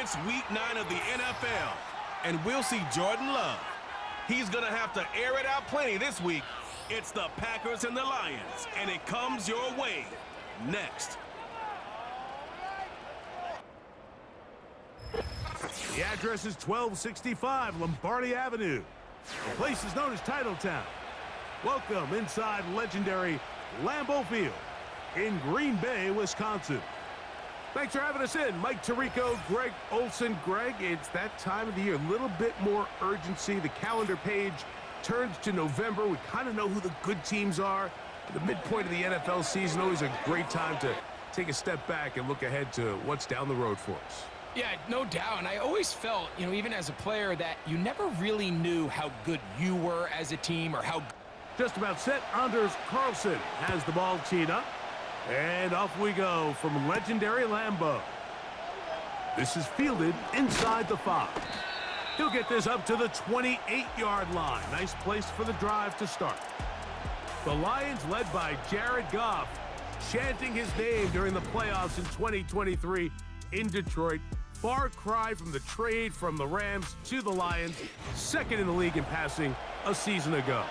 It's week 9 of the NFL, and we'll see Jordan Love. He's going to have to air it out plenty this week. It's the Packers and the Lions, and it comes your way next. The address is 1265 Lombardi Avenue. The place is known as Titletown. Welcome inside legendary Lambeau Field in Green Bay, Wisconsin. Thanks for having us in. Mike Tirico, Greg Olson. Greg, it's that time of the year. A little bit more urgency. The calendar page turns to November. We kind of know who the good teams are. The midpoint of the NFL season, always a great time to take a step back and look ahead to what's down the road for us. Yeah, no doubt. And I always felt, even as a player, that you never really knew how good you were as a team or how... Just about set. Anders Carlson has the ball teed up. And off we go from legendary Lambeau. This is fielded inside the 5. He'll get this up to the 28-yard line. Nice place for the drive to start. The Lions, led by Jared Goff, chanting his name during the playoffs in 2023 in Detroit. Far cry from the trade from the Rams to the Lions, second in the league in passing a season ago.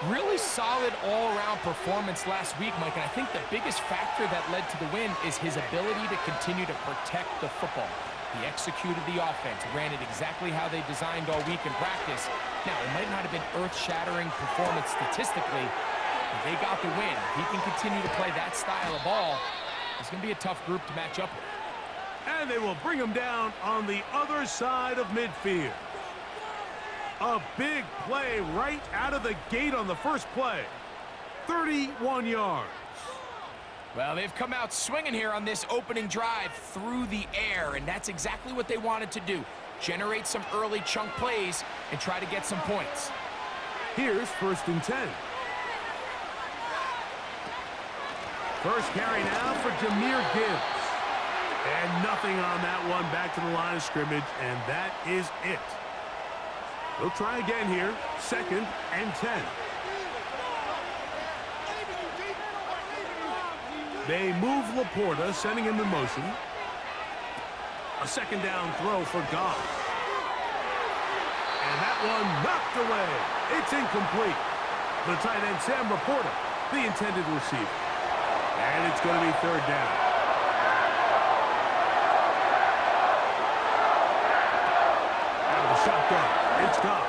Really solid all-around performance last week, Mike, and I think the biggest factor that led to the win is his ability to continue to protect the football. He executed the offense, ran it exactly how they designed all week in practice. Now, it might not have been earth-shattering performance statistically, but they got the win. If he can continue to play that style of ball, it's going to be a tough group to match up with. And they will bring him down on the other side of midfield. A big play right out of the gate on the first play. 31 yards. Well, they've come out swinging here on this opening drive through the air, and that's exactly what they wanted to do. Generate some early chunk plays and try to get some points. Here's 1st and 10. First carry now for Jahmyr Gibbs. And nothing on that one, back to the line of scrimmage, and that is it. They'll try again here, 2nd and 10. They move Laporta, sending him in motion. A 2nd down throw for Goff. And that one knocked away. It's incomplete. The tight end, Sam Laporta, the intended receiver. And it's going to be 3rd down. Shotgun. It's Goff.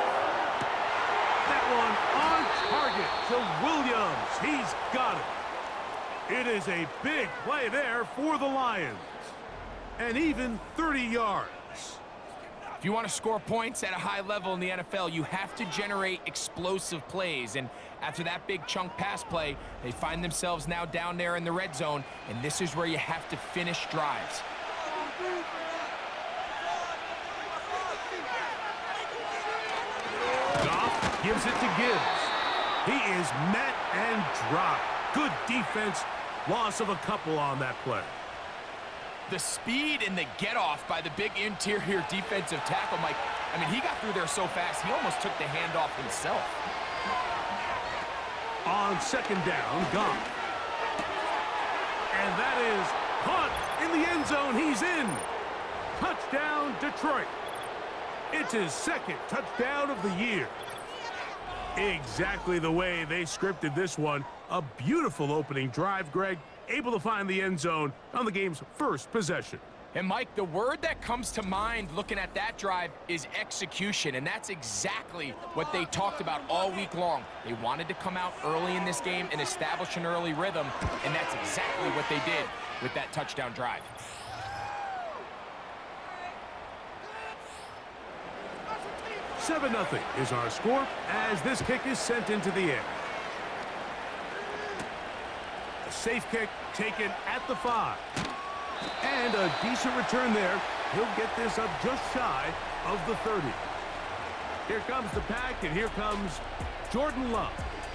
That one on target to Williams. He's got it. It is a big play there for the Lions. And even 30 yards. If you want to score points at a high level in the NFL, you have to generate explosive plays. And after that big chunk pass play, they find themselves now down there in the red zone. And this is where you have to finish drives. Gives it to Gibbs. He is met and dropped. Good defense. Loss of a couple on that play. The speed and the get-off by the big interior defensive tackle, Mike. I mean, he got through there so fast, he almost took the handoff himself. On 2nd down, Goff. And that is caught in the end zone. He's in. Touchdown, Detroit. It's his 2nd touchdown of the year. Exactly the way they scripted this one. A beautiful opening drive, Greg. Able to find the end zone on the game's first possession. And, Mike, the word that comes to mind looking at that drive is execution, and that's exactly what they talked about all week long. They wanted to come out early in this game and establish an early rhythm, and that's exactly what they did with that touchdown drive. 7-0 is our score as this kick is sent into the air. A safe kick taken at the 5. And a decent return there. He'll get this up just shy of the 30. Here comes the pack, and here comes Jordan Love.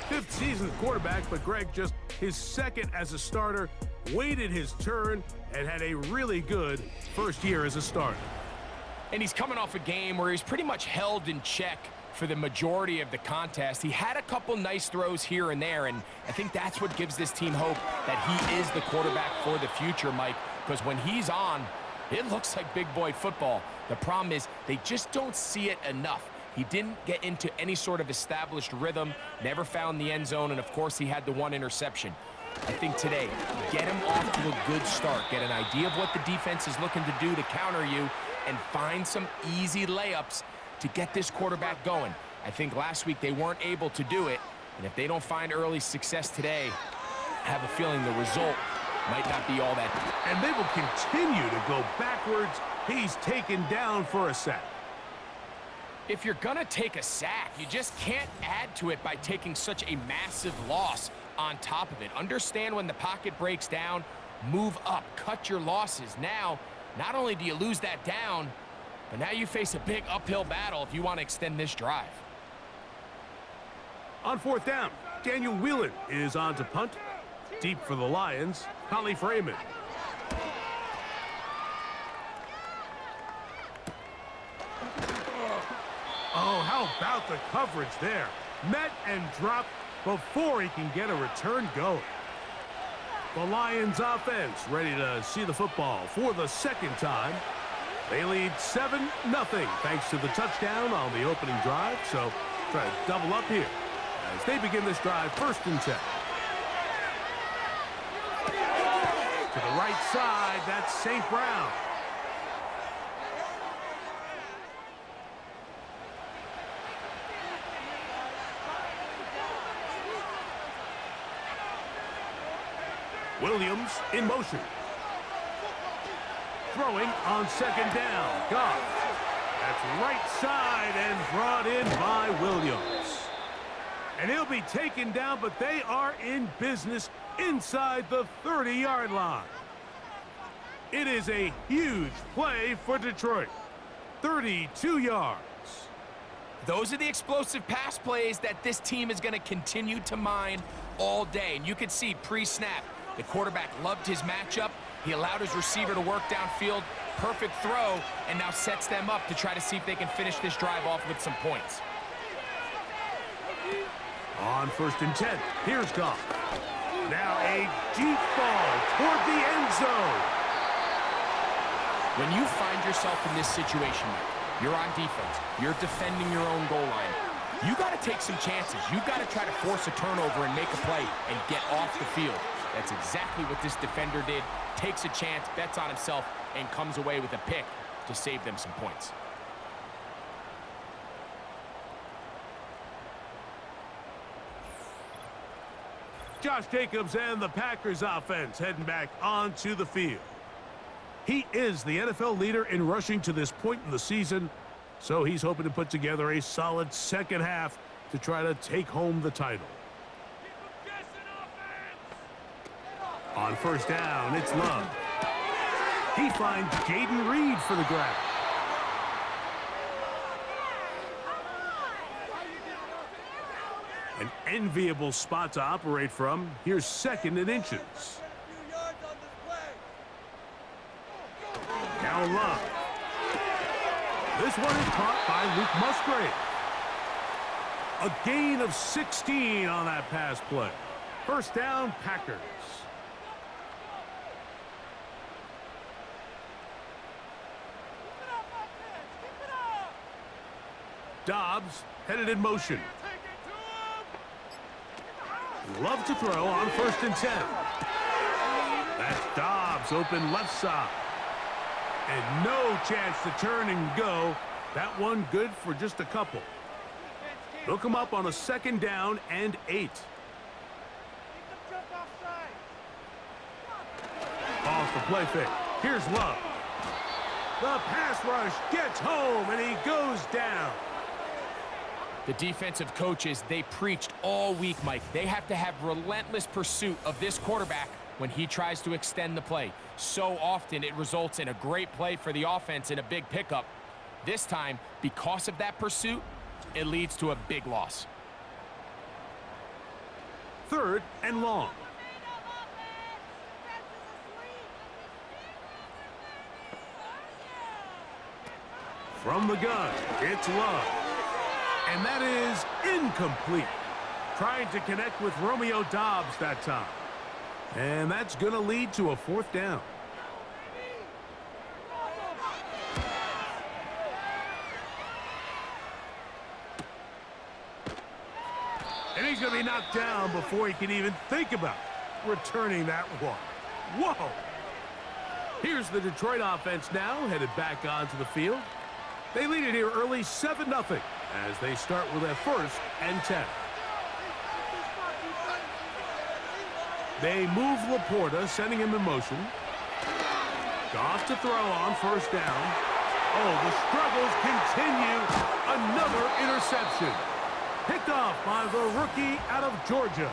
5th season quarterback, but Greg, just his 2nd as a starter, waited his turn and had a really good first year as a starter. And he's coming off a game where he's pretty much held in check for the majority of the contest. He had a couple nice throws here and there, and I think that's what gives this team hope that he is the quarterback for the future, Mike, because when he's on, It looks like big boy football. The problem is they just don't see it enough. He didn't get into any sort of established rhythm, never found the end zone, and of course he had the one interception. I think today, get him off to a good start. Get an idea of what the defense is looking to do to counter you, and find some easy layups to get this quarterback going. I think last week they weren't able to do it, and if they don't find early success today, I have a feeling the result might not be all that. And they will continue to go backwards. He's taken down for a sack. If you're gonna take a sack, you just can't add to it by taking such a massive loss on top of it. Understand when the pocket breaks down, move up, cut your losses. Now, not only do you lose that down, but now you face a big uphill battle if you want to extend this drive. On fourth down, Daniel Whelan is on to punt. Deep for the Lions, Holly Freeman. Oh, how about the coverage there? Met and dropped before he can get a return going. The Lions offense ready to see the football for the second time. They lead 7-0 thanks to the touchdown on the opening drive. So try to double up here as they begin this drive 1st and 10. To the right side, that's St. Brown. Williams in motion. Throwing on 2nd down. Goff. That's right side and brought in by Williams. And he'll be taken down, but they are in business inside the 30-yard line. It is a huge play for Detroit. 32 yards. Those are the explosive pass plays that this team is going to continue to mine all day. And you can see pre-snap, the quarterback loved his matchup. He allowed his receiver to work downfield. Perfect throw, and now sets them up to try to see if they can finish this drive off with some points. On 1st and 10, here's Goff. Now a deep ball toward the end zone. When you find yourself in this situation, you're on defense, you're defending your own goal line, you got to take some chances. You got to try to force a turnover and make a play and get off the field. That's exactly what this defender did. Takes a chance, bets on himself, and comes away with a pick to save them some points. Josh Jacobs and the Packers offense heading back onto the field. He is the NFL leader in rushing to this point in the season, so he's hoping to put together a solid second half to try to take home the title. On 1st down, it's Love. He finds Jaden Reed for the grab. An enviable spot to operate from. Here's 2nd and inches. Now Love. This one is caught by Luke Musgrave. A gain of 16 on that pass play. 1st down, Packers. Dobbs headed in motion. Love to throw on 1st and 10. That's Dobbs open left side. And no chance to turn and go. That one good for just a couple. They'll come up on a 2nd down and 8. Off the play fake. Here's Love. The pass rush gets home and he goes down. The defensive coaches, they preached all week, Mike. They have to have relentless pursuit of this quarterback when he tries to extend the play. So often it results in a great play for the offense and a big pickup. This time, because of that pursuit, it leads to a big loss. 3rd and long. From the gun, it's Love. And that is incomplete. Trying to connect with Romeo Dobbs that time. And that's going to lead to a 4th down. He's going to be knocked down before he can even think about returning that one. Whoa! Here's the Detroit offense now, headed back onto the field. They lead it here early 7-0 as they start with a 1st and 10. They move Laporta, sending him in motion. Goff to throw on 1st down. Oh, the struggles continue. Another interception. Picked off by the rookie out of Georgia.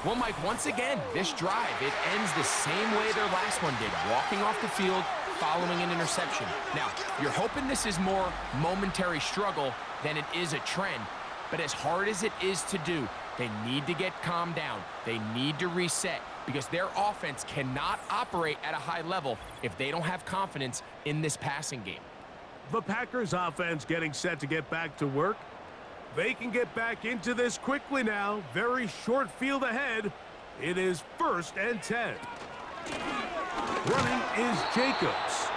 Well, Mike, once again, this drive, it ends the same way their last one did, walking off the field following an interception. Now, you're hoping this is more momentary struggle than it is a trend, but as hard as it is to do, they need to get calmed down. They need to reset because their offense cannot operate at a high level if they don't have confidence in this passing game. The Packers offense getting set to get back to work. They can get back into this quickly now. Very short field ahead. It is 1st and 10. Running is Jacobs.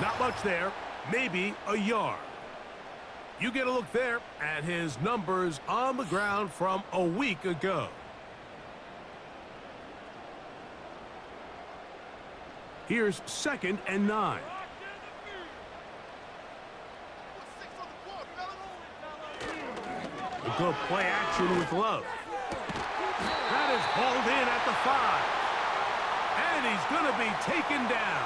Not much there. Maybe a yard. You get a look there at his numbers on the ground from a week ago. Here's 2nd and 9. A good play action with Love. That is hauled in at the 5. And he's going to be taken down.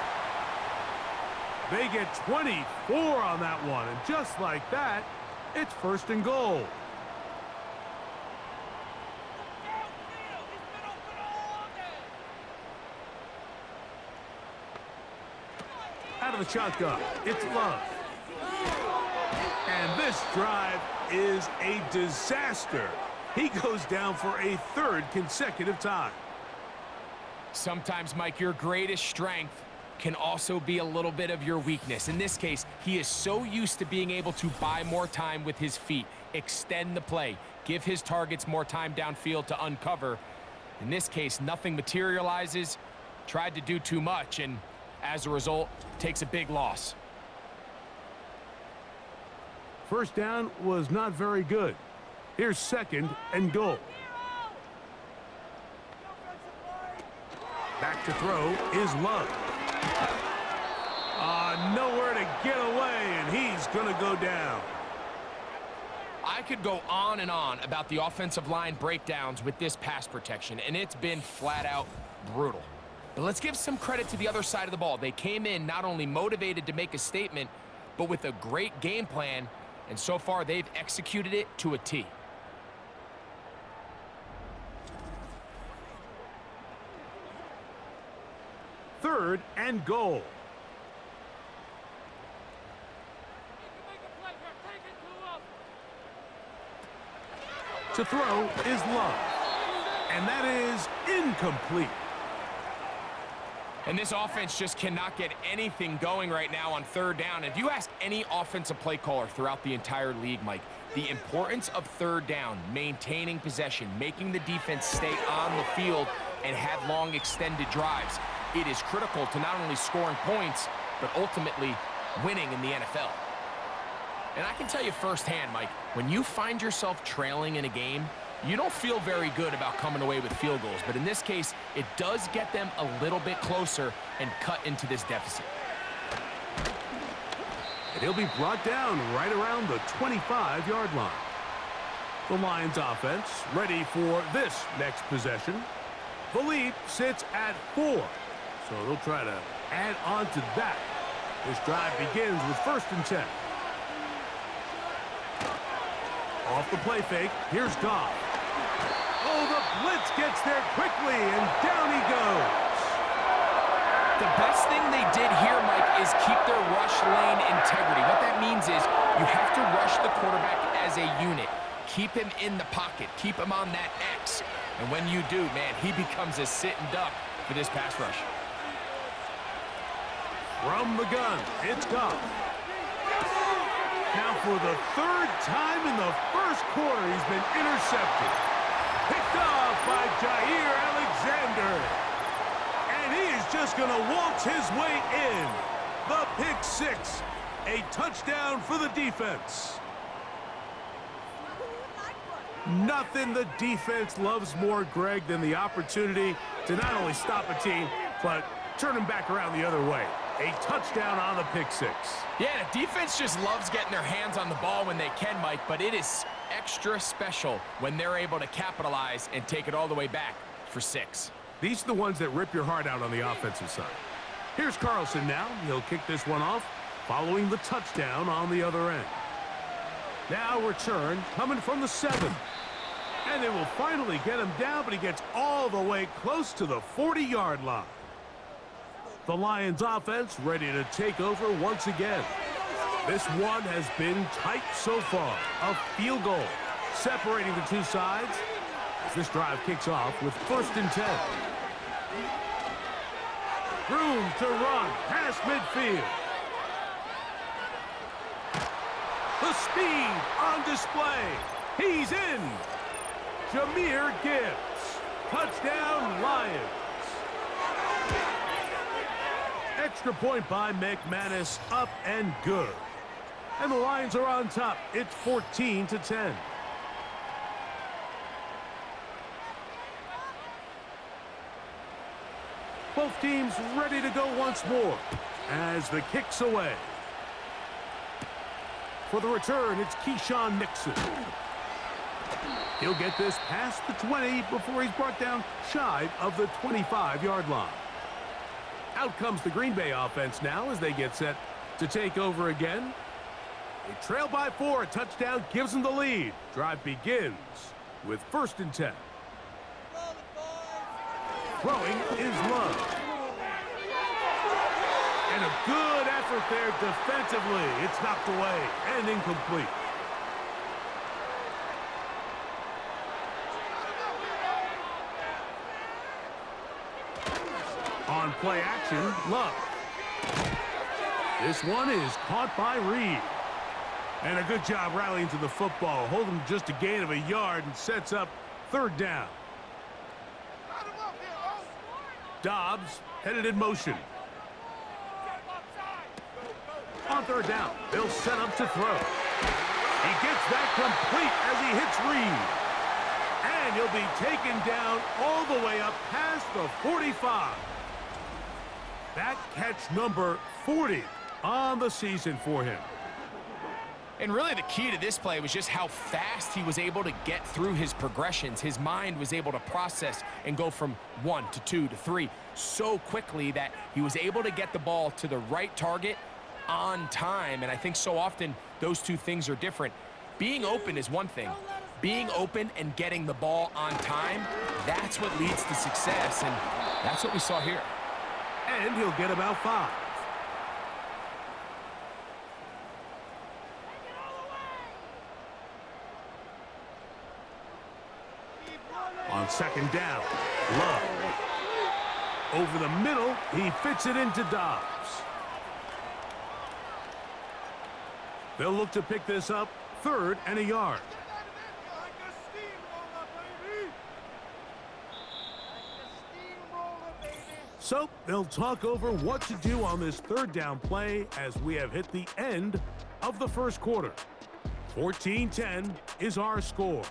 They get 24 on that one. And just like that, it's 1st and goal. Out of the shotgun, it's Love. And this drive is a disaster. He goes down for a 3rd consecutive time. Sometimes, Mike, your greatest strength can also be a little bit of your weakness. In this case, he is so used to being able to buy more time with his feet, extend the play, give his targets more time downfield to uncover. In this case, nothing materializes, tried to do too much, and as a result, takes a big loss. 1st down was not very good. Here's 2nd and goal. Back to throw is Love. Nowhere to get away, and he's going to go down. I could go on and on about the offensive line breakdowns with this pass protection, and it's been flat out brutal. But let's give some credit to the other side of the ball. They came in not only motivated to make a statement, but with a great game plan, and so far they've executed it to a T. Third and goal. To throw is Love. And that is incomplete. And this offense just cannot get anything going right now on 3rd down. If you ask any offensive play caller throughout the entire league, Mike, the importance of 3rd down, maintaining possession, making the defense stay on the field and have long extended drives, it is critical to not only scoring points, but ultimately winning in the NFL. And I can tell you firsthand, Mike, when you find yourself trailing in a game, you don't feel very good about coming away with field goals. But in this case, it does get them a little bit closer and cut into this deficit. And he'll be brought down right around the 25-yard line. The Lions offense ready for this next possession. The lead sits at 4. So they'll try to add on to that. This drive begins with 1st and 10. Off the play fake, here's Goff. Oh, the blitz gets there quickly, and down he goes. The best thing they did here, Mike, is keep their rush lane integrity. What that means is you have to rush the quarterback as a unit. Keep him in the pocket. Keep him on that X. And when you do, man, he becomes a sitting duck for this pass rush. From the gun, it's Goff. Now for the 3rd time in the 1st quarter, he's been intercepted. Picked off by Jair Alexander. And he is just going to waltz his way in. The pick 6. A touchdown for the defense. Nothing the defense loves more, Greg, than the opportunity to not only stop a team, but turn them back around the other way. A touchdown on the pick six. Yeah, the defense just loves getting their hands on the ball when they can, Mike, but it is extra special when they're able to capitalize and take it all the way back for 6. These are the ones that rip your heart out on the offensive side. Here's Carlson now. He'll kick this one off, following the touchdown on the other end. Now return coming from the 7. And they will finally get him down, but he gets all the way close to the 40-yard line. The Lions offense ready to take over once again. This one has been tight so far. A field goal separating the two sides as this drive kicks off with 1st and 10. Room to run past midfield. The speed on display. He's in. Jahmyr Gibbs. Touchdown, Lions. Extra point by McManus, up and good. And the Lions are on top. It's 14-10. Both teams ready to go once more as the kick's away. For the return, it's Keyshawn Nixon. He'll get this past the 20 before he's brought down shy of the 25-yard line. Out comes the Green Bay offense now as they get set to take over again. They trail by 4. A touchdown gives them the lead. Drive begins with 1st and 10. Throwing is Love. And a good effort there defensively. It's knocked away and incomplete. On play action, Love. This one is caught by Reed. And a good job rallying to the football. Holding just a gain of a yard and sets up 3rd down. Dobbs headed in motion. On 3rd down, they'll set up to throw. He gets that complete as he hits Reed. And he'll be taken down all the way up past the 45. That catch number 40 on the season for him. And really the key to this play was just how fast he was able to get through his progressions. His mind was able to process and go from 1 to 2 to 3 so quickly that he was able to get the ball to the right target on time. And I think so often those two things are different. Being open is one thing. Being open and getting the ball on time, that's what leads to success. And that's what we saw here. And he'll get about 5. On 2nd down, Love. Over the middle, he fits it into Dobbs. They'll look to pick this up 3rd and a yard. So they'll talk over what to do on this 3rd down play as we have hit the end of the 1st quarter. 14-10 is our score.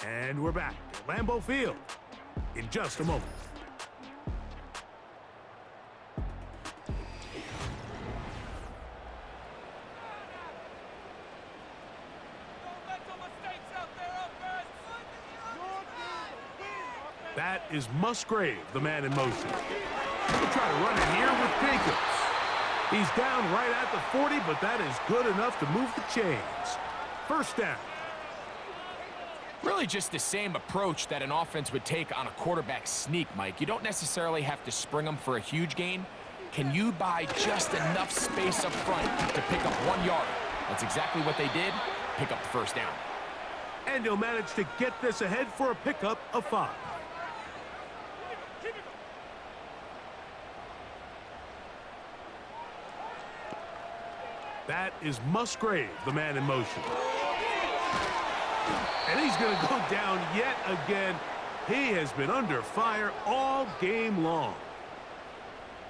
And we're back at Lambeau Field in just a moment. That is Musgrave, the man in motion. He'll try to run it here with Jacobs. He's down right at the 40, but that is good enough to move the chains. 1st down. Really just the same approach that an offense would take on a quarterback sneak, Mike. You don't necessarily have to spring them for a huge gain. Can you buy just enough space up front to pick up 1 yard? That's exactly what they did. Pick up the 1st down. And he'll manage to get this ahead for a pickup of 5. That is Musgrave, the man in motion. And he's going to go down yet again. He has been under fire all game long.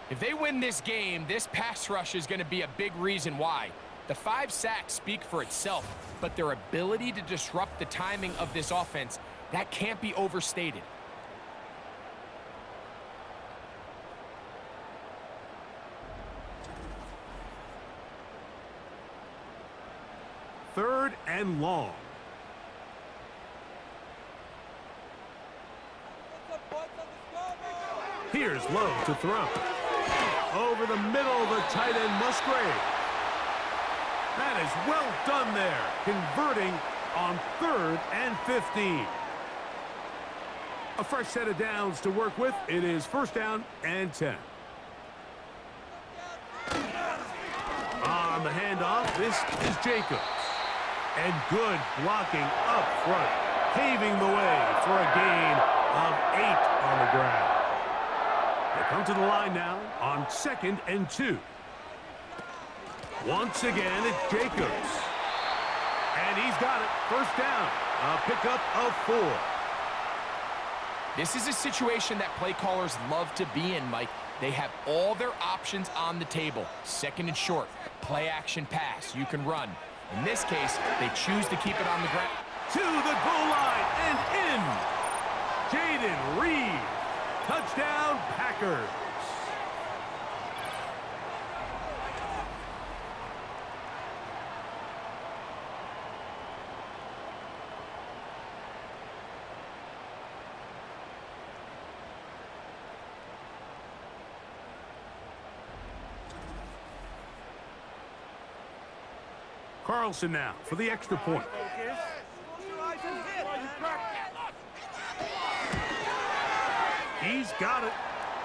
If they win this game, this pass rush is going to be a big reason why. The 5 sacks speak for itself, but their ability to disrupt the timing of this offense, that can't be overstated. Third and long. Here's Lowe to throw. Over the middle, the tight end Musgrave. That is well done there, converting on 3rd and 15. A fresh set of downs to work with. It is 1st down and 10. On the handoff, this is Jacobs. And good blocking up front, paving the way for a gain of 8 on the ground. They come to the line now on 2nd and 2. Once again, it's Jacobs. And he's got it. 1st down. A pickup of 4. This is a situation that play callers love to be in, Mike. They have all their options on the table. 2nd and short, play action pass. You can run. In this case, they choose to keep it on the ground. To the goal line and in. Jaden Reed. Touchdown, Packers. Carlson now for the extra point. He's got it.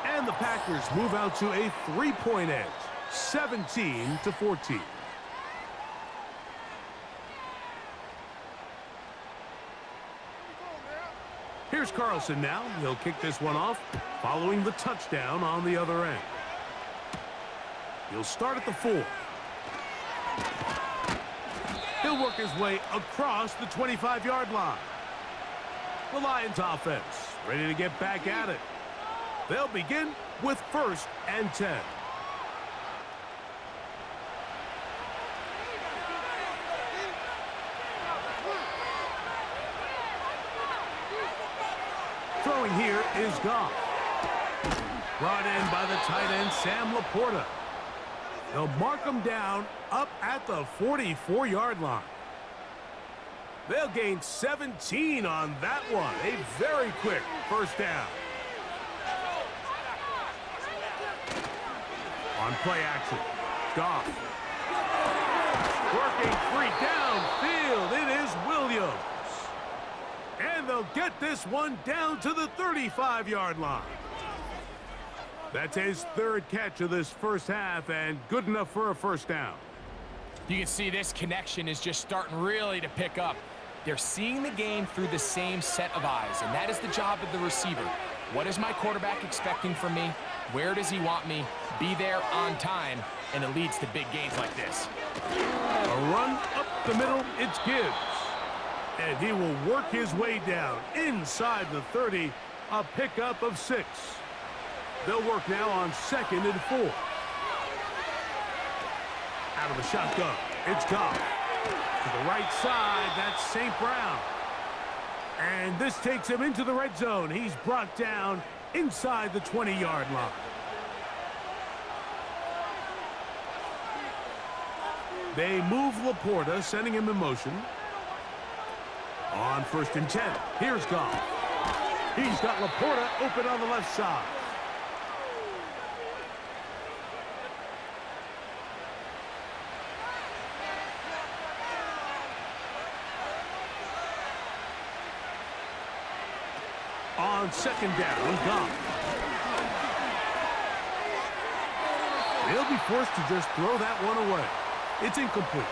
And the Packers move out to a 3-point edge, 17-14. Here's Carlson now. He'll kick this one off, following the touchdown on the other end. He'll start at the 4. He'll work his way across the 25-yard line. The Lions offense ready to get back at it. They'll begin with 1st and 10. Throwing here is Goff. Brought in by the tight end, Sam Laporta. They'll mark him down up at the 44-yard line. They'll gain 17 on that one. A very quick 1st down. On play action, Goff. Working free downfield. It is Williams. And they'll get this one down to the 35-yard line. That's his 3rd catch of this 1st half, and good enough for a 1st down. You can see this connection is just starting really to pick up. They're seeing the game through the same set of eyes, and that is the job of the receiver. What is my quarterback expecting from me? Where does he want me? Be there on time, and it leads to big gains like this. A run up the middle, it's Gibbs. And he will work his way down inside the 30, a pickup of 6. They'll work now on 2nd and 4. Out of the shotgun, it's Goff. To the right side, that's St. Brown. And this takes him into the red zone. He's brought down inside the 20-yard line. They move Laporta, sending him in motion. On 1st and 10, here's Goff. He's got Laporta open on the left side. On 2nd down, Goff. They'll be forced to just throw that one away. It's incomplete.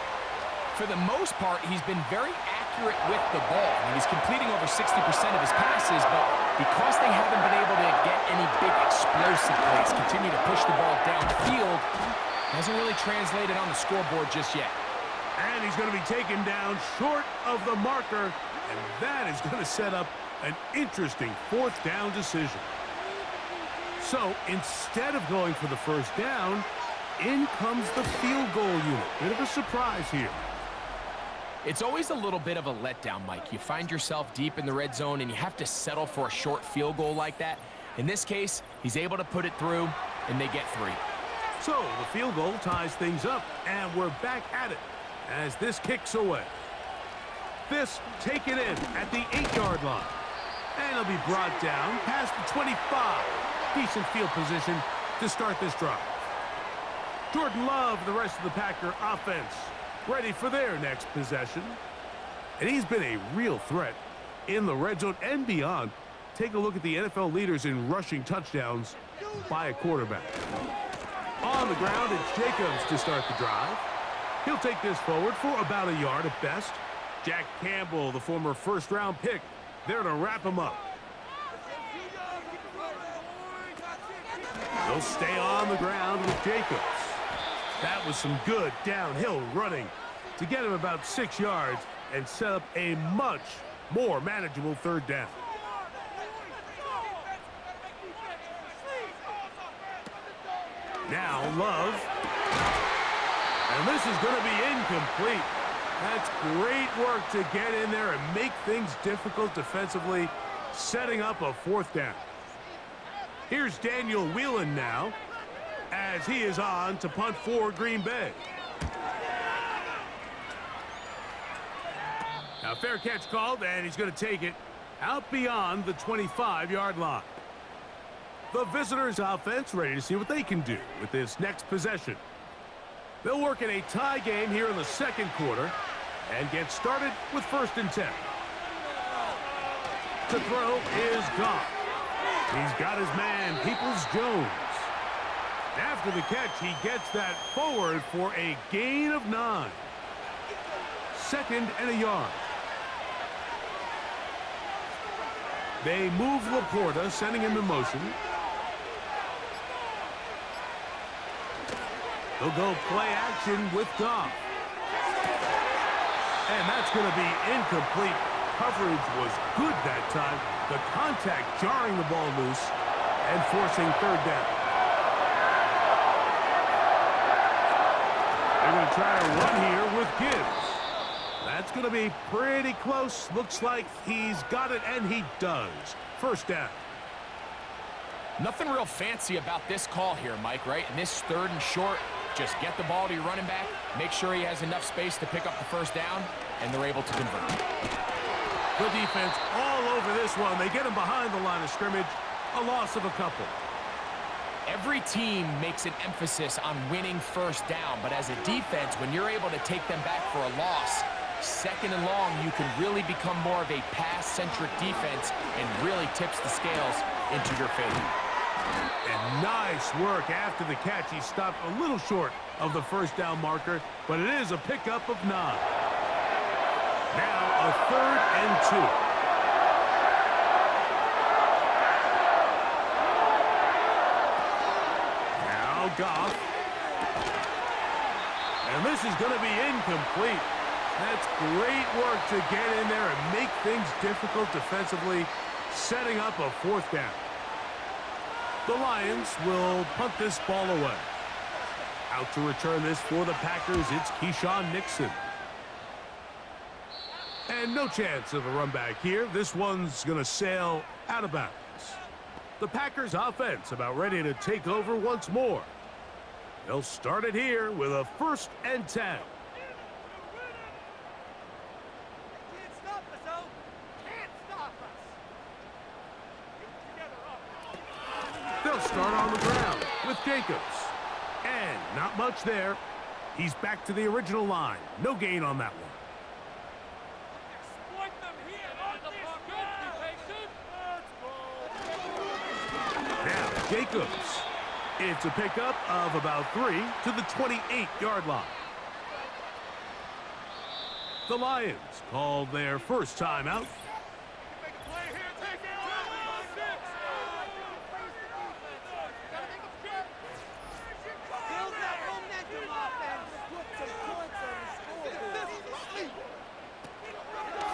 For the most part, he's been very accurate with the ball. I mean, he's completing over 60% of his passes, but because they haven't been able to get any big explosive plays, continue to push the ball downfield, hasn't really translated on the scoreboard just yet. And he's going to be taken down short of the marker, and that is going to set up an interesting 4th down decision. So instead of going for the 1st down, in comes the field goal unit. Bit of a surprise here. It's always a little bit of a letdown, Mike. You find yourself deep in the red zone, and you have to settle for a short field goal like that. In this case, he's able to put it through, and they get 3. So the field goal ties things up, and we're back at it as this kicks away. This taken in at the 8-yard line. And it'll be brought down past the 25. Decent field position to start this drive. Jordan Love and the rest of the Packer offense ready for their next possession. And he's been a real threat in the red zone and beyond. Take a look at the NFL leaders in rushing touchdowns by a quarterback. On the ground, it's Jacobs to start the drive. He'll take this forward for about a yard at best. Jack Campbell, the former first-round pick, there to wrap him up. He'll stay on the ground with Jacobs. That was some good downhill running to get him about 6 yards and set up a much more manageable third down. Now Love. And this is going to be incomplete. That's great work to get in there and make things difficult defensively, setting up a 4th down. Here's Daniel Whelan now, as he is on to punt for Green Bay. Now fair catch called, and he's going to take it out beyond the 25-yard line. The visitors' offense ready to see what they can do with this next possession. They'll work in a tie game here in the second quarter and get started with 1st and 10. To throw is Goff. He's got his man, Peoples-Jones. After the catch, he gets that forward for a gain of 9. 2nd and a yard. They move Laporta, sending him in motion. They'll go play action with Goff. And that's going to be incomplete. Coverage was good that time. The contact jarring the ball loose and forcing 3rd down. They're going to try to run here with Gibbs. That's going to be pretty close. Looks like he's got it, and he does. 1st down. Nothing real fancy about this call here, Mike, right? In this 3rd and short, just get the ball to your running back, make sure he has enough space to pick up the 1st down, and they're able to convert. The defense all over this one. They get him behind the line of scrimmage. A loss of a couple. Every team makes an emphasis on winning 1st down, but as a defense, when you're able to take them back for a loss, 2nd and long, you can really become more of a pass-centric defense and really tips the scales into your favor. And nice work after the catch. He stopped a little short of the 1st down marker, but it is a pickup of 9. Now a 3rd and 2. Now Goff. And this is going to be incomplete. That's great work to get in there and make things difficult defensively, setting up a 4th down. The Lions will punt this ball away. Out to return this for the Packers, it's Keyshawn Nixon. And no chance of a run back here. This one's going to sail out of bounds. The Packers offense about ready to take over once more. They'll start it here with a 1st and 10. They'll start on the ground with Jacobs. And not much there. He's back to the original line. No gain on that one. Now, Jacobs. It's a pickup of about 3 to the 28-yard line. The Lions called their first timeout.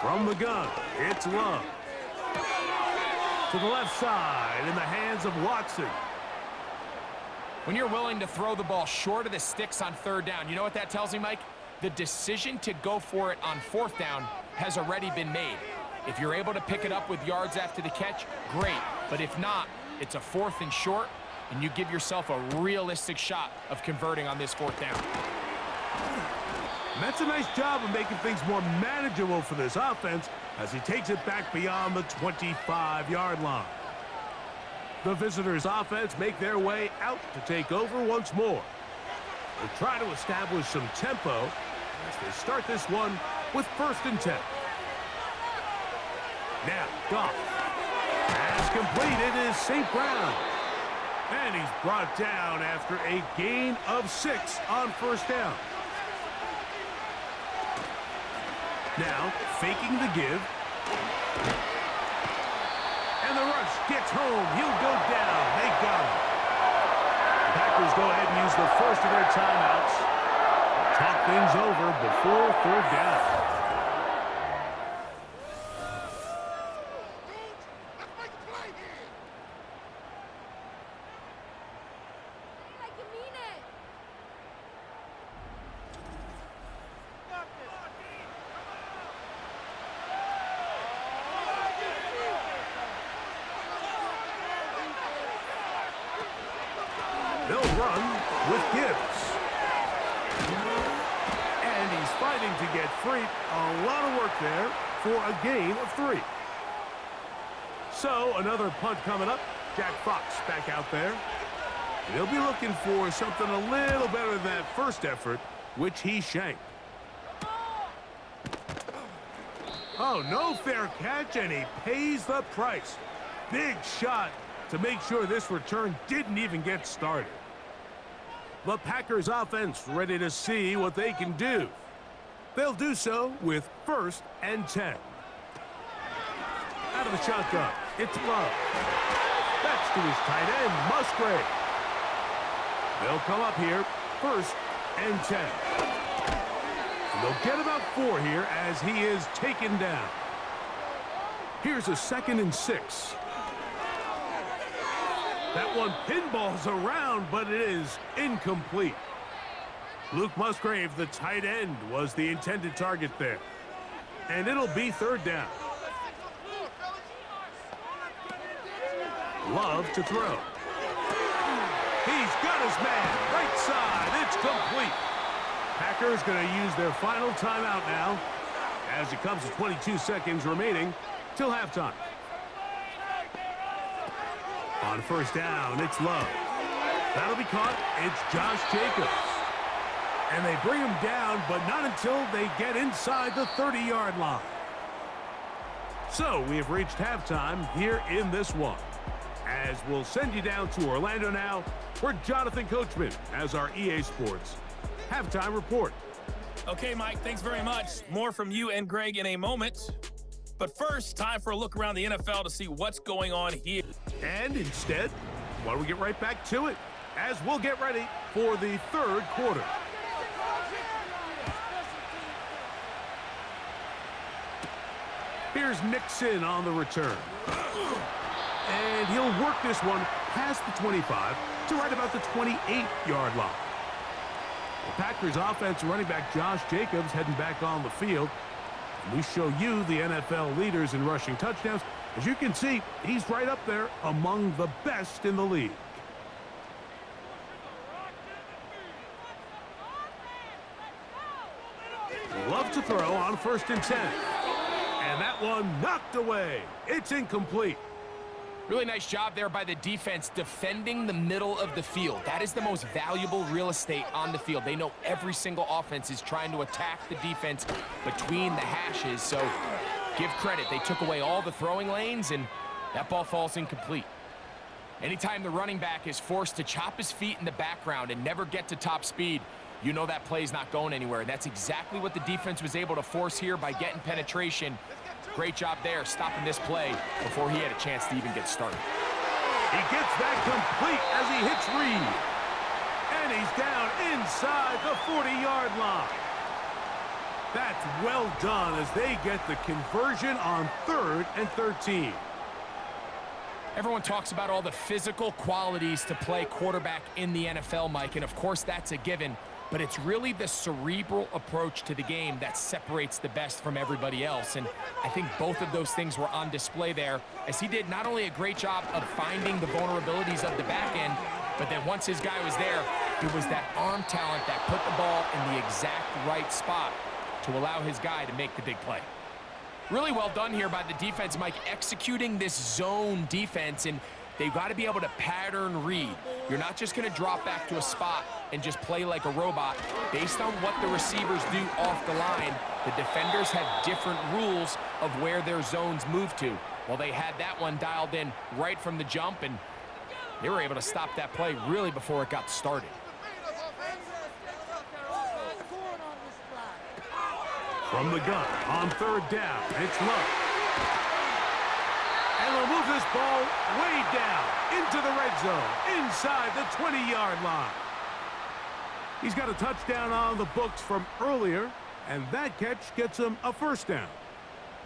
From the gun, it's Love. To the left side in the hands of Watson. When you're willing to throw the ball short of the sticks on third down, you know what that tells me, Mike? The decision to go for it on fourth down has already been made. If you're able to pick it up with yards after the catch, great. But if not, it's a 4th and short, and you give yourself a realistic shot of converting on this 4th down. And that's a nice job of making things more manageable for this offense as he takes it back beyond the 25-yard line. The visitors' offense make their way out to take over once more. They'll try to establish some tempo as they start this one with 1st and 10. Now, Goff. Pass completed is St. Brown. And he's brought down after a gain of 6 on 1st down. Now, faking the give. And the rush gets home. He'll go down. They got him. The Packers go ahead and use the first of their timeouts. Talk things over before 3rd down. They'll run with Gibbs. And he's fighting to get free. A lot of work there for a gain of 3. So another punt coming up. Jack Fox back out there. He'll be looking for something a little better than that first effort, which he shanked. Oh, no fair catch, and he pays the price. Big shot to make sure this return didn't even get started. The Packers offense ready to see what they can do. They'll do so with 1st and 10. Out of the shotgun, it's Love. That's to his tight end, Musgrave. They'll come up here, 1st and 10. And they'll get about 4 here as he is taken down. Here's a 2nd and 6. That one pinballs around, but it is incomplete. Luke Musgrave, the tight end, was the intended target there. And it'll be 3rd down. Love to throw. He's got his man, right side, it's complete. Packers going to use their final timeout now as it comes to 22 seconds remaining till halftime. On 1st down, it's Love. That'll be caught. It's Josh Jacobs. And they bring him down, but not until they get inside the 30-yard line. So we have reached halftime here in this one. As we'll send you down to Orlando now, where Jonathan Coachman has our EA Sports halftime report. Okay, Mike, thanks very much. More from you and Greg in a moment. But first, time for a look around the NFL to see what's going on here. And instead, why don't we get right back to it as we'll get ready for the 3rd quarter. Here's Nixon on the return. And he'll work this one past the 25 to right about the 28-yard line. The Packers offense running back Josh Jacobs heading back on the field. And we show you the NFL leaders in rushing touchdowns. As you can see, he's right up there among the best in the league. Love to throw on 1st and 10. And that one knocked away. It's incomplete. Really nice job there by the defense defending the middle of the field. That is the most valuable real estate on the field. They know every single offense is trying to attack the defense between the hashes. So give credit. They took away all the throwing lanes, and that ball falls incomplete. Anytime the running back is forced to chop his feet in the background and never get to top speed, you know that play's not going anywhere. And that's exactly what the defense was able to force here by getting penetration. Great job there, stopping this play before he had a chance to even get started. He gets that complete as he hits Reed. And he's down inside the 40-yard line. That's well done as they get the conversion on 3rd and 13. Everyone talks about all the physical qualities to play quarterback in the NFL, Mike, and of course that's a given, but it's really the cerebral approach to the game that separates the best from everybody else, and I think both of those things were on display there, as he did not only a great job of finding the vulnerabilities of the back end, but then once his guy was there, it was that arm talent that put the ball in the exact right spot to allow his guy to make the big play. Really well done here by the defense, Mike, executing this zone defense, and they've got to be able to pattern read. You're not just going to drop back to a spot and just play like a robot. Based on what the receivers do off the line, the defenders have different rules of where their zones move to. Well, they had that one dialed in right from the jump, and they were able to stop that play really before it got started. From the gun on third down, it's Love. And they'll move this ball way down into the red zone, inside the 20-yard line. He's got a touchdown on the books from earlier, and that catch gets him a first down.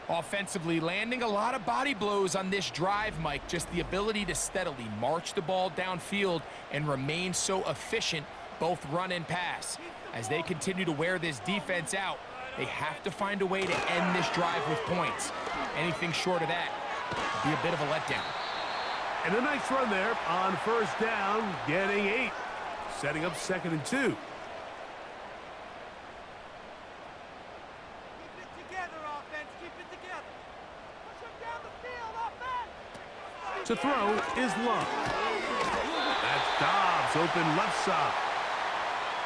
Offensively, landing a lot of body blows on this drive, Mike. Just the ability to steadily march the ball downfield and remain so efficient, both run and pass. As they continue to wear this defense out, they have to find a way to end this drive with points. Anything short of that would be a bit of a letdown. And a nice run there on first down, getting 8. Setting up 2nd and 2. Keep it together, offense. Keep it together. Push them down the field, offense. To throw is Love. That's Dobbs, open left side.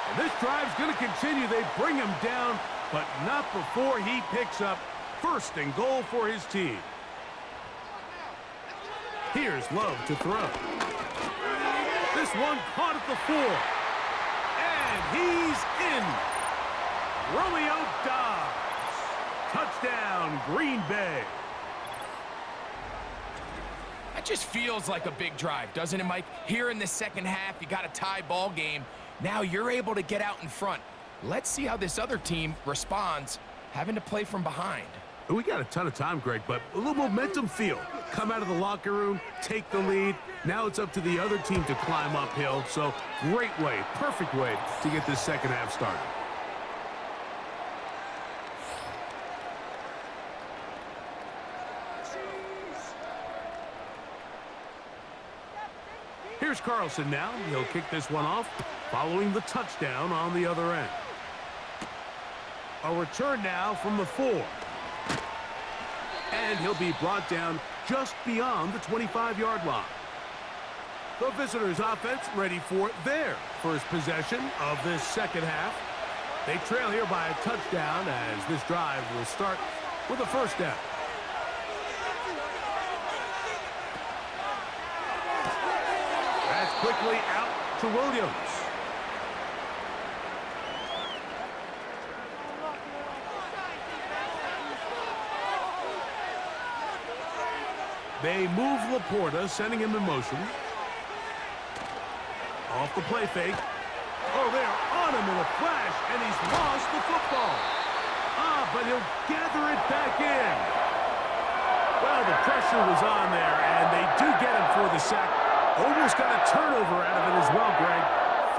And this drive's going to continue. They bring him down, but not before he picks up 1st and goal for his team. Here's Love to throw. This one caught at the 4. And he's in. Romeo Dobbs. Touchdown, Green Bay. That just feels like a big drive, doesn't it, Mike? Here in the second half, you got a tie ball game. Now you're able to get out in front. Let's see how this other team responds, having to play from behind. We got a ton of time, Greg, but a little momentum feel. Come out of the locker room, take the lead. Now it's up to the other team to climb uphill. So great way, perfect way to get this second half started. Here's Carlson now. He'll kick this one off, following the touchdown on the other end. A return now from the 4. And he'll be brought down just beyond the 25-yard line. The visitors' offense ready for their first possession of this second half. They trail here by a touchdown as this drive will start with a first down. That's quickly out to Williams. They move Laporta, sending him in motion. Off the play fake. Oh, they're on him in a flash, and he's lost the football. But he'll gather it back in. Well, the pressure was on there, and they do get him for the sack. Almost got a turnover out of it as well, Greg.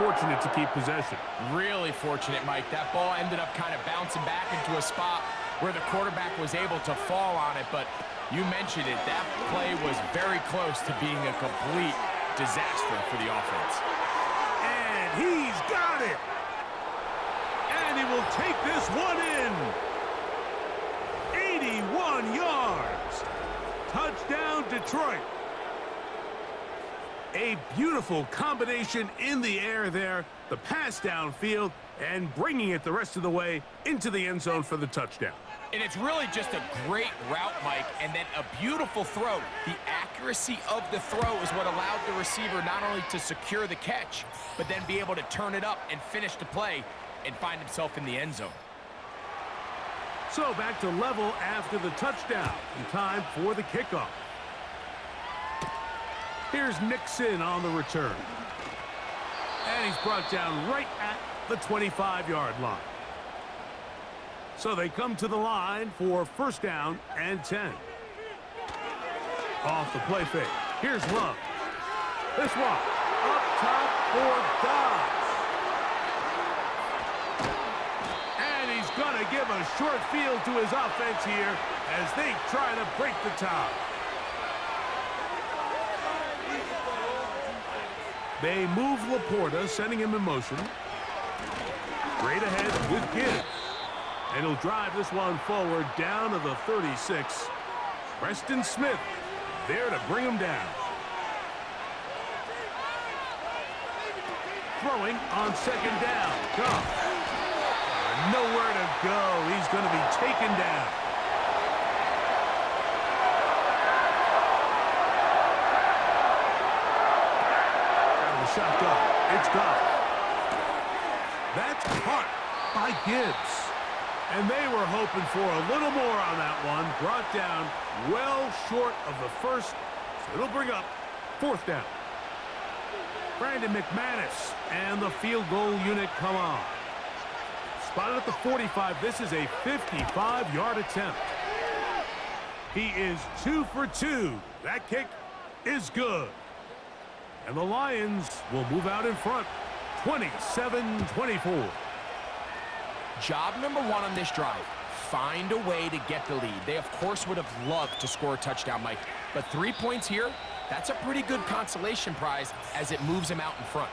Fortunate to keep possession. Really fortunate, Mike. That ball ended up kind of bouncing back into a spot where the quarterback was able to fall on it, but you mentioned it. That play was very close to being a complete disaster for the offense. And he's got it. And he will take this one in. 81 yards. Touchdown, Detroit. A beautiful combination in the air there. The pass downfield and bringing it the rest of the way into the end zone for the touchdown. And it's really just a great route, Mike, and then a beautiful throw. The accuracy of the throw is what allowed the receiver not only to secure the catch, but then be able to turn it up and finish the play and find himself in the end zone. So back to level after the touchdown. And time for the kickoff. Here's Nixon on the return. And he's brought down right at the 25-yard line. So they come to the line for first down and 10. Off the play fake. Here's Love. This one up top for Dobbs. And he's going to give a short field to his offense here as they try to break the tie. They move Laporta, sending him in motion. Straight ahead with Gibbs. And he'll drive this one forward down to the 36. Preston Smith there to bring him down. Throwing on second down. Goff. Nowhere to go. He's going to be taken down. Shotgun. It's Goff. That's caught by Gibbs. And they were hoping for a little more on that one. Brought down well short of the first. So it'll bring up fourth down. Brandon McManus and the field goal unit come on. Spotted at the 45. This is a 55-yard attempt. He is 2 for 2. That kick is good. And the Lions will move out in front, 27-24. Job number one on this drive, find a way to get the lead. They, of course, would have loved to score a touchdown, Mike. But 3 points here, that's a pretty good consolation prize as it moves him out in front.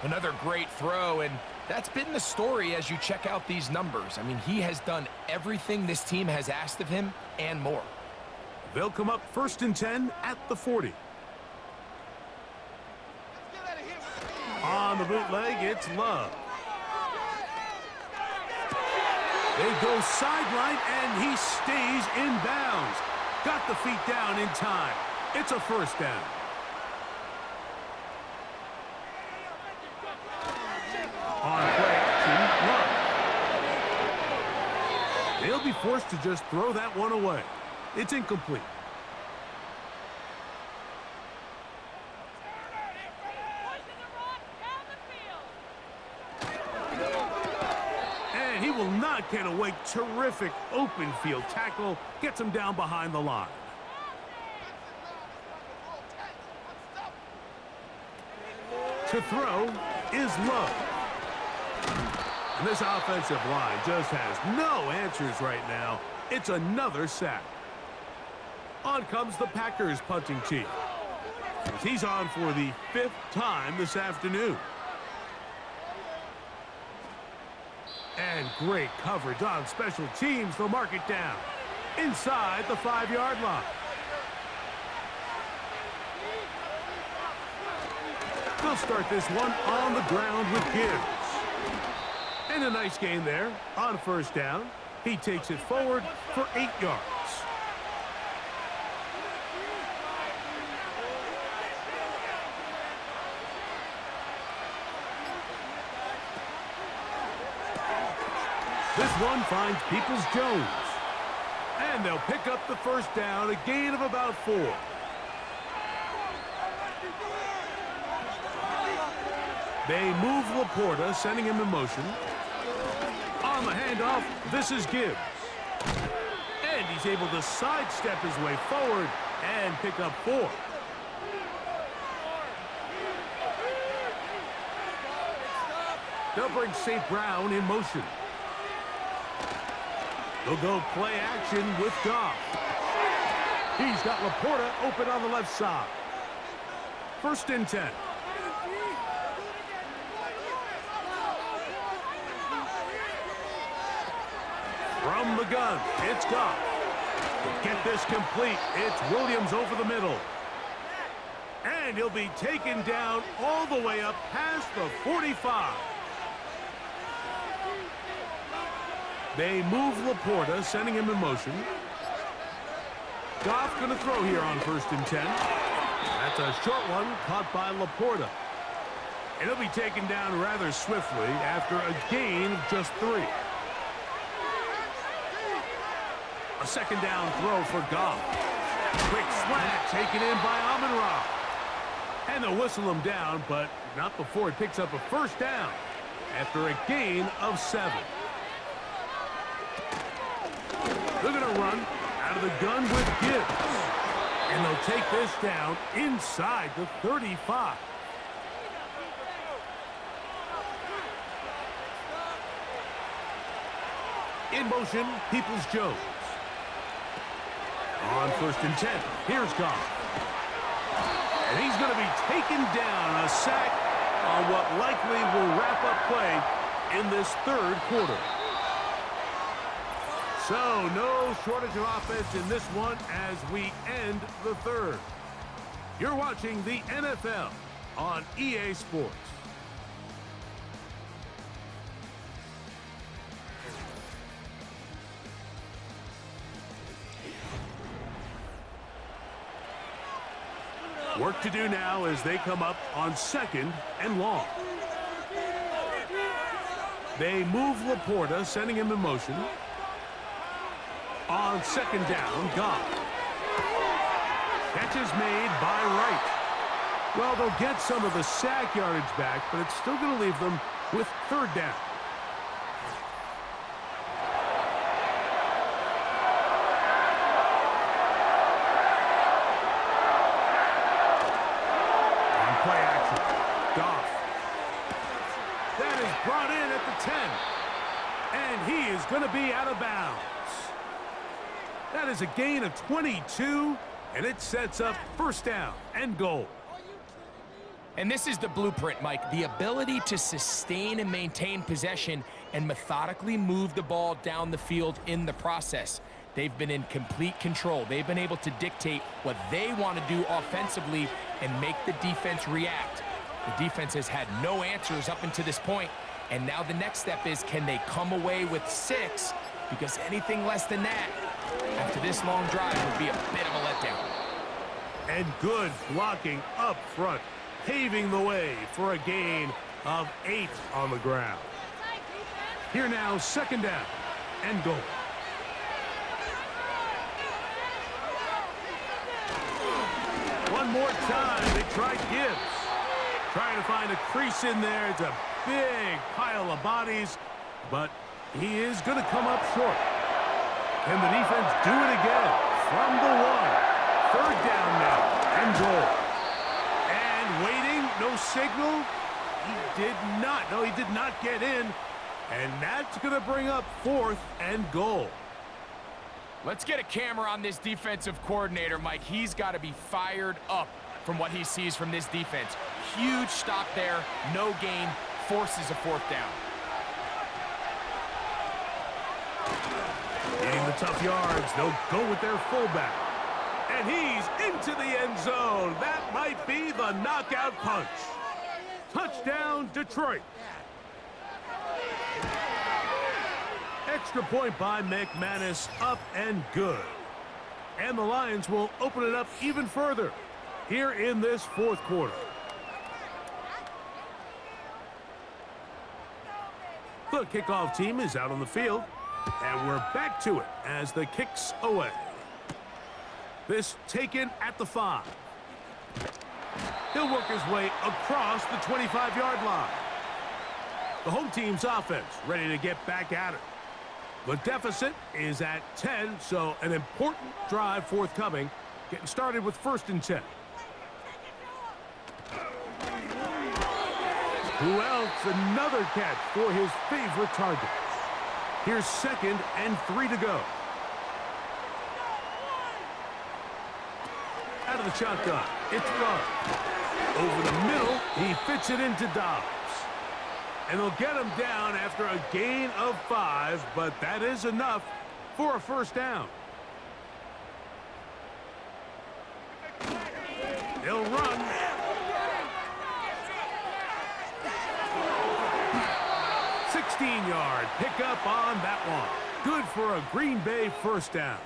Another great throw, and that's been the story as you check out these numbers. I mean, he has done everything this team has asked of him and more. They'll come up 1st and 10 at the 40. On the bootleg, it's Love. They go sideline, and he stays in bounds. Got the feet down in time. It's a first down. On play action, Love. They'll be forced to just throw that one away. It's incomplete. He will not get away. Terrific open field tackle. Gets him down behind the line. To throw is Love. And this offensive line just has no answers right now. It's another sack. On comes the Packers punting team. He's on for the 5th time this afternoon. And great coverage on special teams. They'll mark it down inside the 5-yard line. They'll start this one on the ground with Gibbs. And a nice gain there on first down. He takes it forward for 8 yards. This one finds Peoples-Jones. And they'll pick up the first down, a gain of about 4. They move Laporta, sending him in motion. On the handoff, this is Gibbs. And he's able to sidestep his way forward and pick up 4. They'll bring St. Brown in motion. They'll go play action with Goff. He's got Laporta open on the left side. 1st and 10. From the gun, it's Goff. To get this complete, it's Williams over the middle. And he'll be taken down all the way up past the 45. They move Laporta, sending him in motion. Goff going to throw here on 1st and 10. That's a short one caught by Laporta. And he'll be taken down rather swiftly after a gain of just 3. A 2nd down throw for Goff. Quick slant taken in by Amon-Ra. And they'll whistle him down, but not before he picks up a first down after a gain of 7. They're going to run out of the gun with Gibbs. And they'll take this down inside the 35. In motion, Peoples-Jones. On 1st and 10, here's Goff. And he's going to be taken down, a sack on what likely will wrap up play in this 3rd quarter. So, no shortage of offense in this one as we end the 3rd. You're watching the NFL on EA Sports. Work to do now as they come up on 2nd and long. They move Laporta, sending him in motion. On 2nd down, Goff. Catch is made by Wright. Well, they'll get some of the sack yardage back, but it's still going to leave them with 3rd down. On play action, Goff. That is brought in at the 10. And he is going to be out of bounds. That is a gain of 22, and it sets up 1st down and goal. And this is the blueprint, Mike. The ability to sustain and maintain possession and methodically move the ball down the field in the process. They've been in complete control. They've been able to dictate what they want to do offensively and make the defense react. The defense has had no answers up until this point, and now the next step is, can they come away with 6? Because anything less than that, after this long drive, would be a bit of a letdown. And good blocking up front, paving the way for a gain of 8 on the ground. Here now, 2nd down and goal. One more time, they try Gibbs. Trying to find a crease in there. It's a big pile of bodies, but he is going to come up short. Can the defense do it again? From the 1. 3rd down now and goal. And waiting, no signal. He did not. No, he did not get in. And that's going to bring up 4th and goal. Let's get a camera on this defensive coordinator, Mike. He's got to be fired up from what he sees from this defense. Huge stop there, no gain, forces a 4th down. Getting the tough yards, they'll go with their fullback. And he's into the end zone. That might be the knockout punch. Touchdown, Detroit. Extra point by McManus, up and good. And the Lions will open it up even further here in this 4th quarter. The kickoff team is out on the field. And we're back to it as the kick's away. This taken at the 5. He'll work his way across the 25-yard line. The home team's offense ready to get back at it. The deficit is at 10, so an important drive forthcoming. Getting started with 1st and 10. Who else? Another catch for his favorite target. Here's 2nd and 3 to go. Out of the shotgun, it's Run. Over the middle, he fits it into Dobbs. And they'll get him down after a gain of 5, but that is enough for a 1st down. They'll run. Yard pickup on that one. Good for a Green Bay 1st down.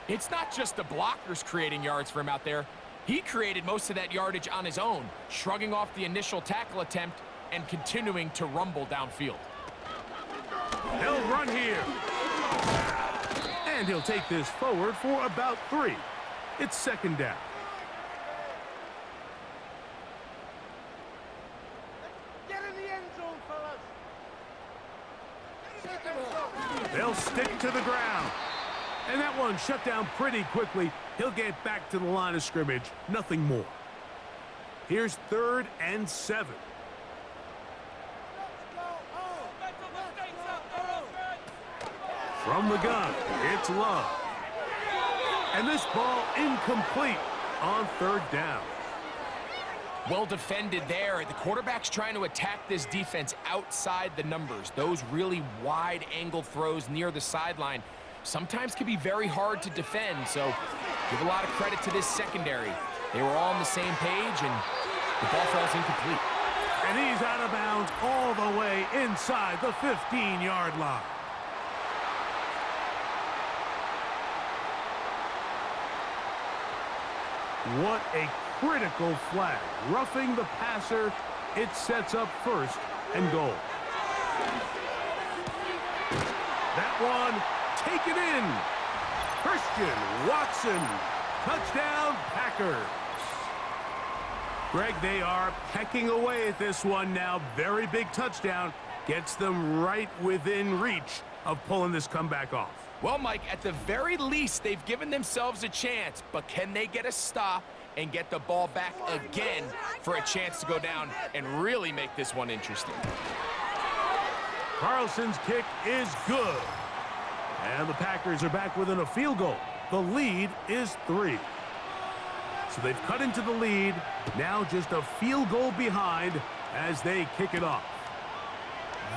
It's not just the blockers creating yards for him out there. He created most of that yardage on his own, shrugging off the initial tackle attempt and continuing to rumble downfield. They'll run here. And he'll take this forward for about 3. It's 2nd down. They'll stick to the ground. And that one shut down pretty quickly. He'll get back to the line of scrimmage, nothing more. Here's 3rd and 7. From the gun, it's Love. And this ball incomplete on 3rd down. Well defended there. The quarterback's trying to attack this defense outside the numbers. Those really wide angle throws near the sideline sometimes can be very hard to defend, so give a lot of credit to this secondary. They were all on the same page, and the ball falls incomplete. And he's out of bounds all the way inside the 15-yard line. What a critical flag. Roughing the passer, it sets up 1st and goal. That one taken in. Christian Watson. Touchdown, Packers. Greg, they are pecking away at this one now. Very big touchdown. Gets them right within reach of pulling this comeback off. Well, Mike, at the very least, they've given themselves a chance, but can they get a stop and get the ball back again for a chance to go down and really make this one interesting? Carlson's kick is good. And the Packers are back within a field goal. The lead is 3. So they've cut into the lead. Now just a field goal behind as they kick it off.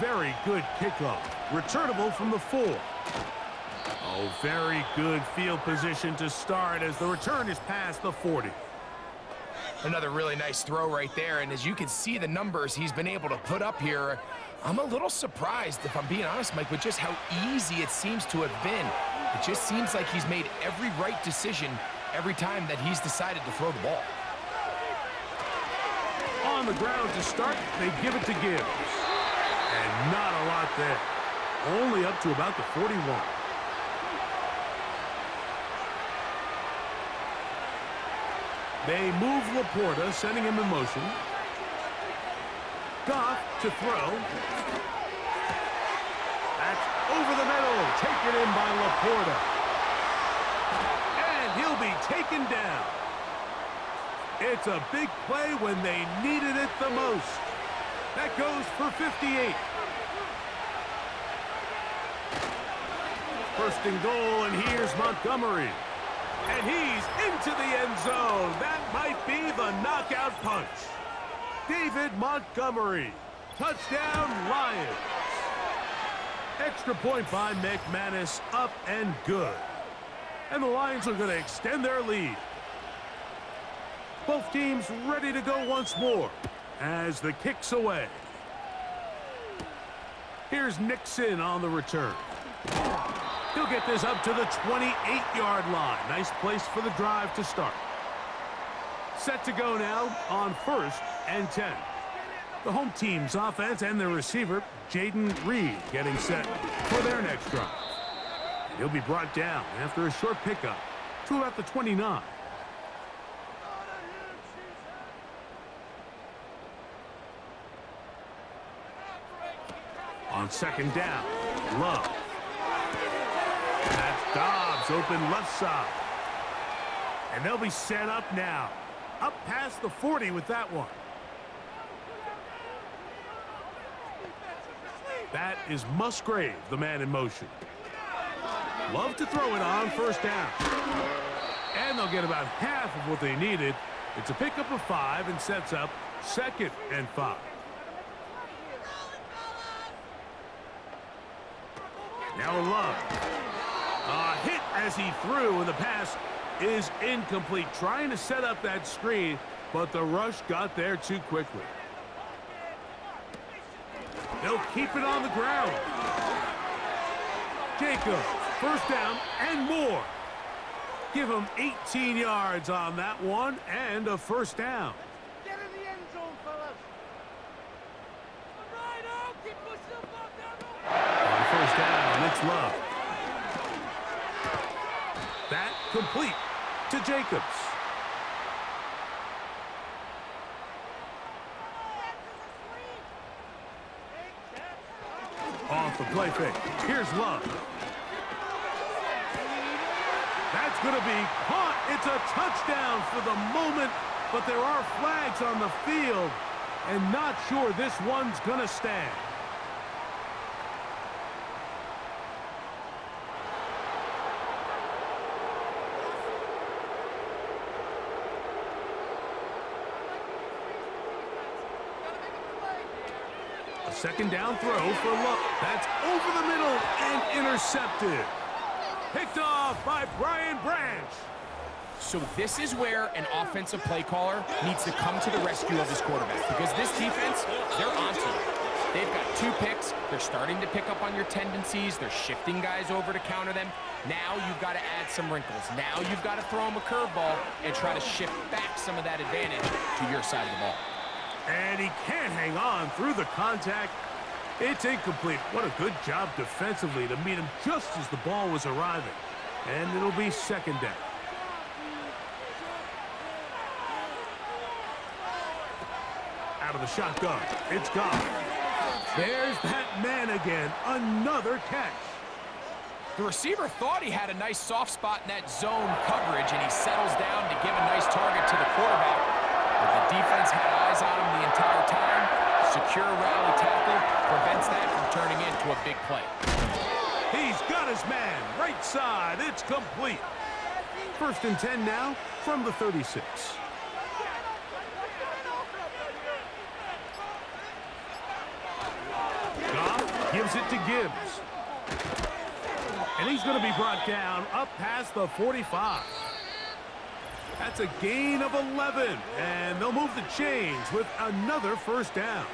Very good kickoff. Returnable from the 4. Oh, very good field position to start as the return is past the 40. Another really nice throw right there, and as you can see the numbers he's been able to put up here, I'm a little surprised, if I'm being honest, Mike, with just how easy it seems to have been. It just seems like he's made every right decision every time that he's decided to throw the ball. On the ground to start, they give it to Gibbs. And not a lot there. Only up to about the 41. They move Laporta, sending him in motion. Goff to throw. That's over the middle. Taken in by Laporta. And he'll be taken down. It's a big play when they needed it the most. That goes for 58. 1st and goal, and here's Montgomery. And he's into the end zone. That might be the knockout punch. David Montgomery. Touchdown, Lions. Extra point by McManus, up and good. And the Lions are going to extend their lead. Both teams ready to go once more as the kick's away. Here's Nixon on the return. He'll get this up to the 28-yard line. Nice place for the drive to start. Set to go now on 1st and 10. The home team's offense and their receiver, Jaden Reed, getting set for their next drive. And he'll be brought down after a short pickup to about the 29. On 2nd down, Love. That's Dobbs open left side. And they'll be set up now. Up past the 40 with that one. That is Musgrave, the man in motion. Love to throw it on 1st down. And they'll get about half of what they needed. It's a pickup of 5 and sets up 2nd and 5. Now Love. A hit as he threw, and the pass is incomplete. Trying to set up that screen, but the rush got there too quickly. They'll keep it on the ground. Jacobs, 1st down and more. Give him 18 yards on that one and a 1st down. Get in the end zone, fellas. Right out, keep pushing the ball down. On 1st down, it's Love. That complete to Jacobs. Off the play fake. Here's Love. That's going to be caught. It's a touchdown for the moment, but there are flags on the field, and not sure this one's going to stand. A second down throw for Love. That's over the middle and intercepted. Picked off by Brian Branch. So this is where an offensive play caller needs to come to the rescue of his quarterback, because this defense, they're onto you. They've got 2 picks. They're starting to pick up on your tendencies. They're shifting guys over to counter them. Now you've got to add some wrinkles. Now you've got to throw them a curveball and try to shift back some of that advantage to your side of the ball. And he can't hang on through the contact. It's incomplete. What a good job defensively to meet him just as the ball was arriving. And it'll be second down. Out of the shotgun. It's gone. There's that man again. Another catch. The receiver thought he had a nice soft spot in that zone coverage, and he settles down to give a nice target to the quarterback. But the defense had eyes on him the entire time. Secure rally tackle prevents that from turning into a big play. He's got his man. Right side. It's complete. 1st and 10 now from the 36. Goff gives it to Gibbs. And he's going to be brought down up past the 45. That's a gain of 11. And they'll move the chains with another first down.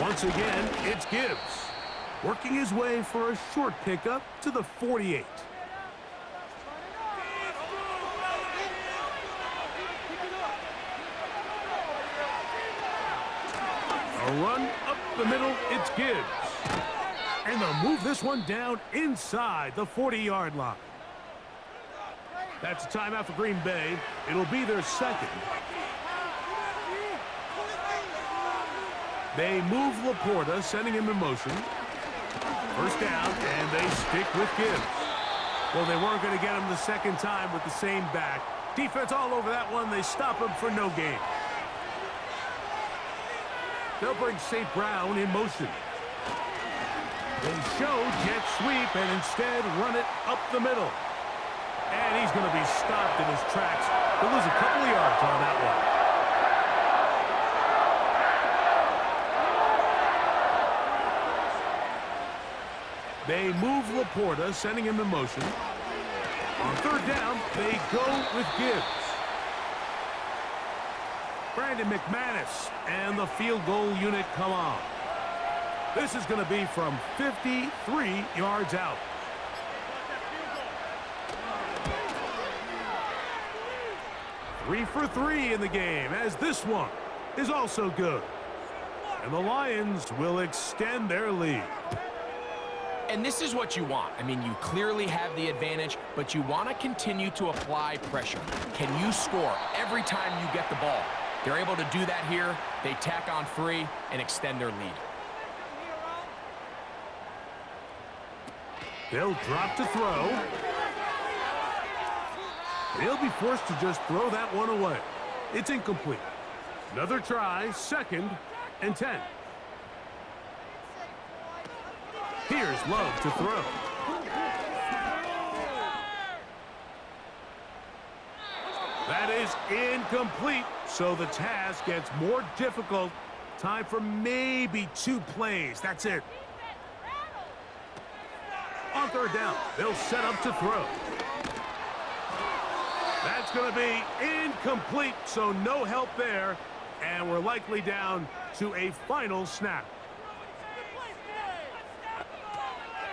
Once again, it's Gibbs, working his way for a short pickup to the 48. A run up the middle, it's Gibbs. And they'll move this one down inside the 40-yard line. That's a timeout for Green Bay. It'll be their second. They move Laporta, sending him in motion. First down, and they stick with Gibbs. Well, they weren't going to get him the second time with the same back. Defense all over that one. They stop him for no gain. They'll bring St. Brown in motion. They show jet sweep and instead run it up the middle. And he's going to be stopped in his tracks. He'll lose a couple of yards on that one. They move Laporta, sending him in motion. On third down, they go with Gibbs. Brandon McManus and the field goal unit come on. This is going to be from 53 yards out. Three for 3 in the game, as this one is also good. And the Lions will extend their lead. And this is what you want. I mean, you clearly have the advantage, but you want to continue to apply pressure. Can you score every time you get the ball? They're able to do that here. They tack on 3 and extend their lead. They'll drop to throw. They'll be forced to just throw that one away. It's incomplete. Another try, 2nd and 10. Here's Love to throw. That is incomplete, so the task gets more difficult. Time for maybe 2 plays. That's it. On third down, they'll set up to throw. That's going to be incomplete, so no help there. And we're likely down to a final snap.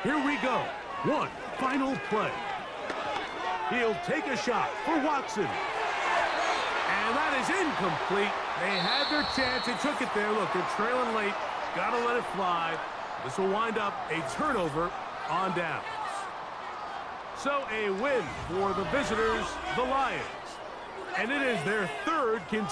Here we go. One final play. He'll take a shot for Watson. And that is incomplete. They had their chance. They took it there. Look, they're trailing late. Got to let it fly. This will wind up a turnover on downs. So a win for the visitors, the Lions. And it is their 3rd consecutive